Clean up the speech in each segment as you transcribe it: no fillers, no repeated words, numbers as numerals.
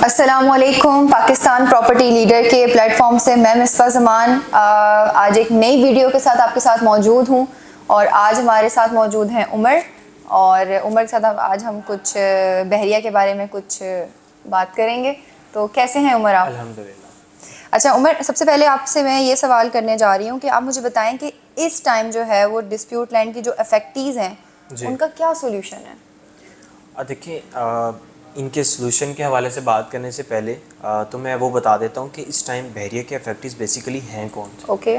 अस्सलामुअलैकुम। Pakistan property leader के platform से मैं मिसबा ज़मान आज एक नई वीडियो के साथ आपके साथ मौजूद हूँ और आज हमारे साथ मौजूद हैं उमर। और उमर के साथ आज हम कुछ बहरिया के बारे में कुछ बात करेंगे। तो कैसे हैं उमर आप? अल्हम्दुलिल्लाह। अच्छा उमर, सबसे पहले आपसे मैं ये सवाल करने जा रही हूँ कि आप मुझे बताएं कि इस टाइम जो है वो डिस्प्यूट लैंड की जो अफेक्टीज़ हैं जी उनका क्या सोल्यूशन है? देखिए, इनके सोल्यूशन के हवाले से बात करने से पहले तो मैं वो बता देता हूँ कि इस टाइम बहरिया के अफेक्टीज बेसिकली हैं कौन से। ओके।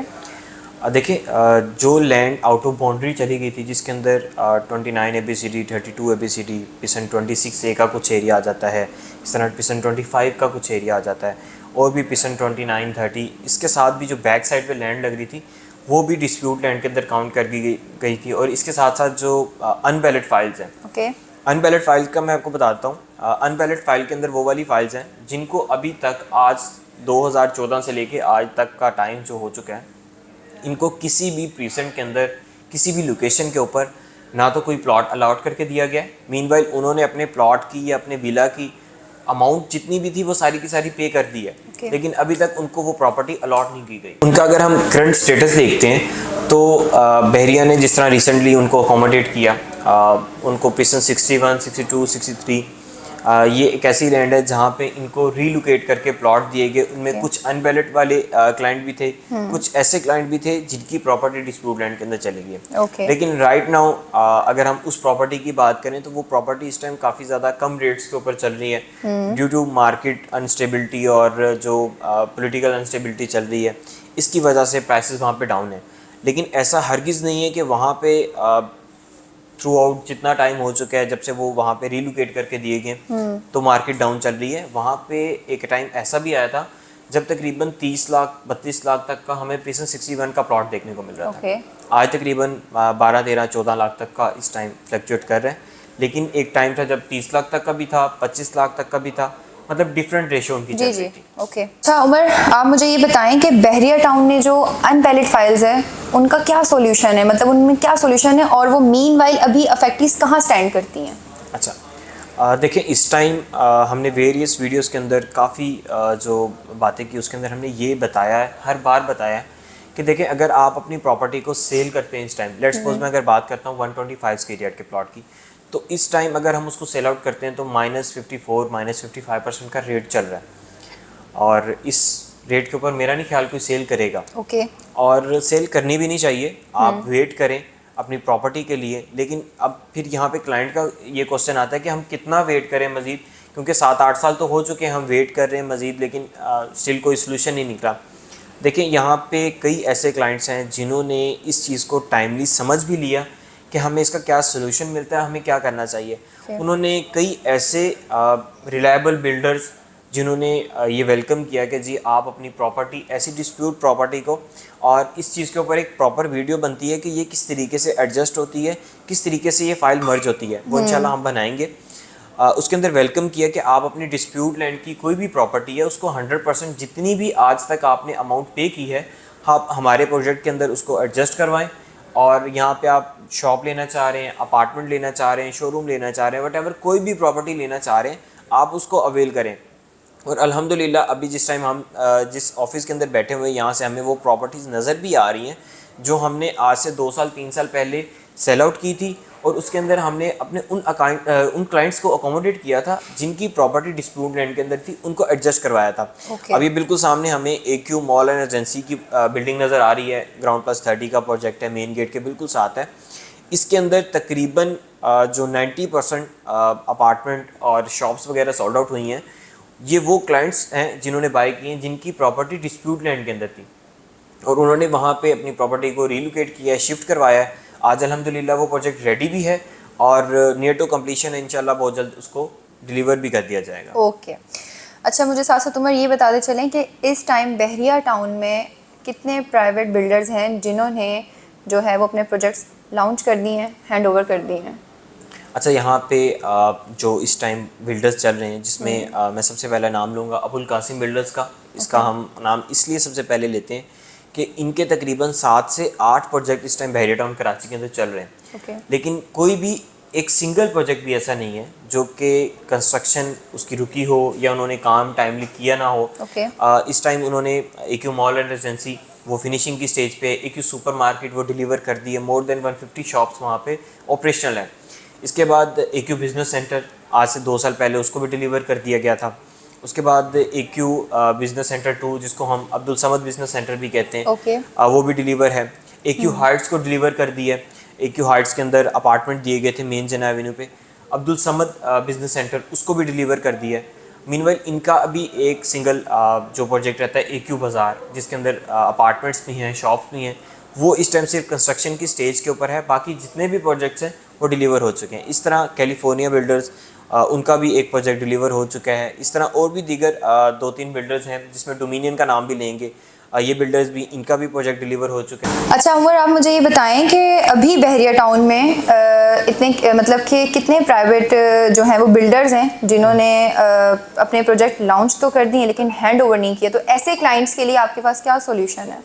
देखिए, जो लैंड आउट ऑफ बाउंड्री चली गई थी जिसके अंदर 29 ABCD, 32 ABCD, पिसन 26A का कुछ एरिया आ जाता है, इस तरह पिसन 25 का कुछ एरिया आ जाता है, और भी पिसन 29, 30, इसके साथ भी जो बैक साइड पे लैंड लग रही थी वो भी डिस्प्यूट लैंड के अंदर काउंट कर गई थी। और इसके साथ साथ जो अनबैलेट फाइल्स हैं, ओके। अनबैलेट फाइल्स का मैं आपको बताता हूँ। अनबैलेट फाइल के अंदर वो वाली फाइल्स हैं जिनको अभी तक आज 2014 से लेके आज तक का टाइम जो हो चुका है, इनको किसी भी प्रीसेंट के अंदर किसी भी लोकेशन के ऊपर ना तो कोई प्लॉट अलॉट करके दिया गया है। मीनवाइल उन्होंने अपने प्लॉट की या अपने विला की अमाउंट जितनी भी थी वो सारी की सारी पे कर दी है, लेकिन अभी तक उनको वो प्रॉपर्टी अलॉट नहीं की गई। उनका अगर हम करंट स्टेटस देखते हैं तो बहरिया ने जिस तरह रिसेंटली उनको अकोमोडेट किया, उनको पिसन 61, 62, 63, ये एक ऐसी लैंड है जहाँ पे इनको रीलोकेट करके प्लॉट दिए गए। उनमें कुछ अनबैलेट वाले क्लाइंट भी थे, कुछ ऐसे क्लाइंट भी थे जिनकी प्रॉपर्टी डिस्प्यूट लैंड के अंदर चली गई। लेकिन राइट नाउ अगर हम उस प्रॉपर्टी की बात करें तो वो प्रॉपर्टी इस टाइम काफ़ी ज़्यादा कम रेट्स के ऊपर चल रही है ड्यू टू मार्केट अनस्टेबिलिटी और जो पॉलिटिकल अनस्टेबिलिटी चल रही है, इसकी वजह से प्राइसेस वहाँ पे डाउन है। लेकिन ऐसा हरगिज़ नहीं है कि वहाँ पे थ्रू आउट जितना टाइम हो चुका है जब से वो वहाँ पे रीलोकेट करके दिए गए तो मार्केट डाउन चल रही है। वहाँ पे एक टाइम ऐसा भी आया था जब तकरीबन 30 लाख 32 लाख तक का हमें पिसन 61 का प्लॉट देखने को मिल रहा था। आज तकरीबन 12, 13, 14 लाख तक का इस टाइम फ्लक्चुएट कर रहे हैं। लेकिन एक टाइम था जब 30 लाख तक का भी था, 25 लाख तक का भी था, मतलब डिफरेंट रेशो उनकी चल रही थी। ओके। अच्छा उमर, आप मुझे ये बताएं कि बहरिया टाउन में जो अनवैलिड फाइल्स है उनका क्या सॉल्यूशन है, मतलब उनमें क्या सॉल्यूशन है और वो मीनवाइल अभी अफेक्टीज कहाँ स्टैंड करती हैं? अच्छा, देखिए इस टाइम हमने वेरियस वीडियोस के अंदर काफ़ी जो बातें की उसके अंदर हमने ये बताया है, हर बार बताया है कि देखिए अगर आप अपनी प्रॉपर्टी को सेल करते हैं इस टाइम, लेट्स सपोज मैं अगर बात करता हूँ 125 स्क्वायर यार्ड के प्लॉट की, तो इस टाइम अगर हम उसको सेल आउट करते हैं तो -54, -55% का रेट चल रहा है और इस रेट के ऊपर मेरा नहीं ख्याल कोई सेल करेगा। और सेल करनी भी नहीं चाहिए, आप वेट करें अपनी प्रॉपर्टी के लिए। लेकिन अब फिर यहाँ पे क्लाइंट का ये क्वेश्चन आता है कि हम कितना वेट करें मज़ीद, क्योंकि 7-8 साल तो हो चुके हैं हम वेट कर रहे हैं मज़ीद, लेकिन स्टिल कोई सोल्यूशन नहीं निकला। देखिए यहाँ पे कई ऐसे क्लाइंट्स हैं जिन्होंने इस चीज़ को टाइमली समझ भी लिया कि हमें इसका क्या सोल्यूशन मिलता है, हमें क्या करना चाहिए। उन्होंने कई ऐसे रिलायबल बिल्डर्स जिन्होंने ये वेलकम किया कि जी आप अपनी प्रॉपर्टी, ऐसी डिस्प्यूट प्रॉपर्टी को, और इस चीज़ के ऊपर एक प्रॉपर वीडियो बनती है कि ये किस तरीके से एडजस्ट होती है, किस तरीके से ये फाइल मर्ज होती है, वो इंशाल्लाह हम बनाएंगे। उसके अंदर वेलकम किया कि आप अपनी डिस्प्यूट लैंड की कोई भी प्रॉपर्टी है उसको 100% जितनी भी आज तक आपने अमाउंट पे की है आप हमारे प्रोजेक्ट के अंदर उसको एडजस्ट करवाएं। और यहाँ पे आप शॉप लेना चाह रहे हैं, अपार्टमेंट लेना चाह रहे हैं, शोरूम लेना चाह रहे हैं, वट कोई भी प्रॉपर्टी लेना चाह रहे हैं, आप उसको अवेल करें। और अल्हम्दुलिल्लाह अभी जिस टाइम हम जिस ऑफिस के अंदर बैठे हुए हैं यहाँ से हमें वो प्रॉपर्टीज़ नज़र भी आ रही हैं जो हमने आज से 2 साल 3 साल पहले सेल आउट की थी, और उसके अंदर हमने अपने उन क्लाइंट्स को अकोमोडेट किया था जिनकी प्रॉपर्टी डिस्प्यूट लैंड के अंदर थी, उनको एडजस्ट करवाया था। अभी बिल्कुल सामने हमें AQ मॉल एंड एजेंसी की बिल्डिंग नज़र आ रही है, ग्राउंड प्लस 30 का प्रोजेक्ट है, मेन गेट के बिल्कुल साथ है। इसके अंदर तकरीबन जो 90% अपार्टमेंट और शॉप्स वगैरह सोल्ड आउट हुई हैं। ये वो क्लाइंट्स हैं जिन्होंने बाय किए हैं जिनकी प्रॉपर्टी डिस्प्यूट लैंड के अंदर थी, और उन्होंने वहाँ पे अपनी प्रॉपर्टी को रीलोकेट किया है, शिफ्ट करवाया है। आज अल्हम्दुलिल्लाह वो प्रोजेक्ट रेडी भी है और नियर टू कंप्लीशन है, इंशाल्लाह बहुत जल्द उसको डिलीवर भी कर दिया जाएगा। ओके। अच्छा, मुझे साथ साथ उमर ये बताते चलें कि इस टाइम बहरिया टाउन में कितने प्राइवेट बिल्डर्स हैं जिन्होंने जो है वो अपने प्रोजेक्ट्स लॉन्च कर दिए हैं, हैंड ओवर कर दिए हैं? अच्छा, यहाँ पे जो इस टाइम बिल्डर्स चल रहे हैं जिसमें मैं सबसे पहला नाम लूँगा अबुल कासिम बिल्डर्स का। इसका हम नाम इसलिए सबसे पहले लेते हैं कि इनके तकरीबन 7 से 8 प्रोजेक्ट इस टाइम बहरिया टाउन कराची के अंदर चल रहे हैं। लेकिन कोई भी एक सिंगल प्रोजेक्ट भी ऐसा नहीं है जो कि कंस्ट्रक्शन उसकी रुकी हो या उन्होंने काम टाइमली किया ना हो। Okay. इस टाइम उन्होंने एक्यू मॉल एंड रेजिडेंसी वो फिनिशिंग की स्टेज पे, एक्यू सुपर मार्केट वो डिलीवर कर दी है, मोर देन 150 शॉप्स वहाँ पे ऑपरेशनल है। इसके बाद एक्यू बिजनेस सेंटर आज से 2 साल पहले उसको भी डिलीवर कर दिया गया था। उसके बाद एक्यू बिजनेस सेंटर 2 जिसको हम अब्दुल समद बिजनेस सेंटर भी कहते हैं, Okay. वो भी डिलीवर है। एक्यू हाइट्स को डिलीवर कर दिया है। एक्यू हाइट्स के अंदर अपार्टमेंट दिए गए थे मेन जना एवेन्यू पे। अब्दुल समद बिजनेस सेंटर उसको भी डिलीवर कर दिया है। मीनवाइल इनका अभी एक सिंगल जो प्रोजेक्ट रहता है एक्यू बाज़ार, जिसके अंदर अपार्टमेंट्स भी हैं, शॉप्स भी हैं, वो इस टाइम सिर्फ कंस्ट्रक्शन की स्टेज के ऊपर है। बाकी जितने भी प्रोजेक्ट्स हैं वो डिलीवर हो चुके हैं। इस तरह कैलिफोर्निया बिल्डर्स उनका भी एक प्रोजेक्ट डिलीवर हो चुका है। इस तरह और भी दीगर 2-3 बिल्डर्स हैं जिसमें डोमिनियन का नाम भी लेंगे। ये बिल्डर्स भी, इनका भी प्रोजेक्ट डिलीवर हो चुका है। अच्छा उमर, आप मुझे ये बताएं कि अभी बहरिया टाउन में इतने मतलब कि कितने प्राइवेट जो हैं वो बिल्डर्स हैं जिन्होंने अपने प्रोजेक्ट लॉन्च तो कर दिए लेकिन हैंड ओवर नहीं किया, तो ऐसे क्लाइंट्स के लिए आपके पास क्या सोल्यूशन है?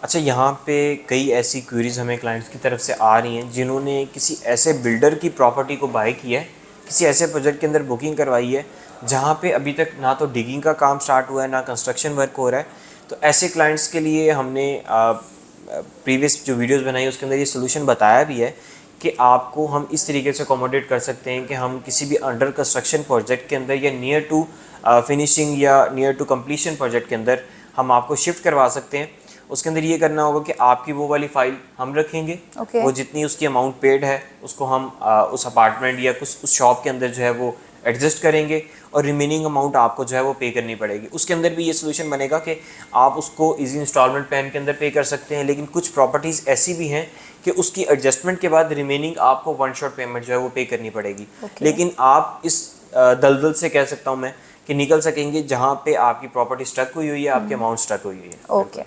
अच्छा, यहाँ पे कई ऐसी क्वेरीज हमें क्लाइंट्स की तरफ से आ रही हैं जिन्होंने किसी ऐसे बिल्डर की प्रॉपर्टी को बाय किया है, किसी ऐसे प्रोजेक्ट के अंदर बुकिंग करवाई है जहाँ पे अभी तक ना तो डिगिंग का काम स्टार्ट हुआ है ना कंस्ट्रक्शन वर्क हो रहा है। तो ऐसे क्लाइंट्स के लिए हमने प्रीवियस जो वीडियोस बनाई उसके अंदर ये सोल्यूशन बताया भी है कि आपको हम इस तरीके से अकोमोडेट कर सकते हैं कि हम किसी भी अंडर कंस्ट्रक्शन प्रोजेक्ट के अंदर या नियर टू फिनिशिंग या नियर टू कंप्लीशन प्रोजेक्ट के अंदर हम आपको शिफ्ट करवा सकते हैं। उसके अंदर ये करना होगा कि आपकी वो वाली फ़ाइल हम रखेंगे। Okay. वो जितनी उसकी अमाउंट पेड है उसको हम उस अपार्टमेंट या कुछ उस शॉप के अंदर जो है वो एडजस्ट करेंगे और रिमेनिंग अमाउंट आपको जो है वो पे करनी पड़ेगी। उसके अंदर भी ये सोल्यूशन बनेगा कि आप उसको इजी इंस्टॉलमेंट प्लान के अंदर पे कर सकते हैं। लेकिन कुछ प्रॉपर्टीज़ ऐसी भी हैं कि उसकी एडजस्टमेंट के बाद रिमेनिंग आपको वन शॉट पेमेंट जो है वो पे करनी पड़ेगी। Okay. लेकिन आप इस दलदल से कह सकता हूँ मैं कि निकल सकेंगे जहाँ पे आपकी प्रॉपर्टी स्टक हुई हुई है, आपकी अमाउंट स्टक हुई हुई है। ओके,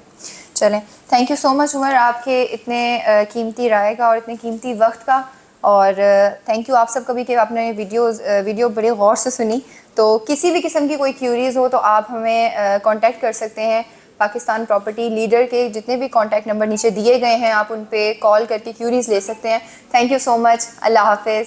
चलें, thank you so much Umar आपके इतने कीमती राय का और इतने कीमती वक्त का, और थैंक यू आप सब कभी कि आपने वीडियो बड़े गौर से सुनी। तो किसी भी किस्म की कोई क्यूरीज हो तो आप हमें कांटेक्ट कर सकते हैं। पाकिस्तान प्रॉपर्टी लीडर के जितने भी कांटेक्ट नंबर नीचे दिए गए हैं आप उन पे कॉल करके क्यूरीज ले सकते हैं। थैंक यू सो मच, अल्लाह हाफिज़।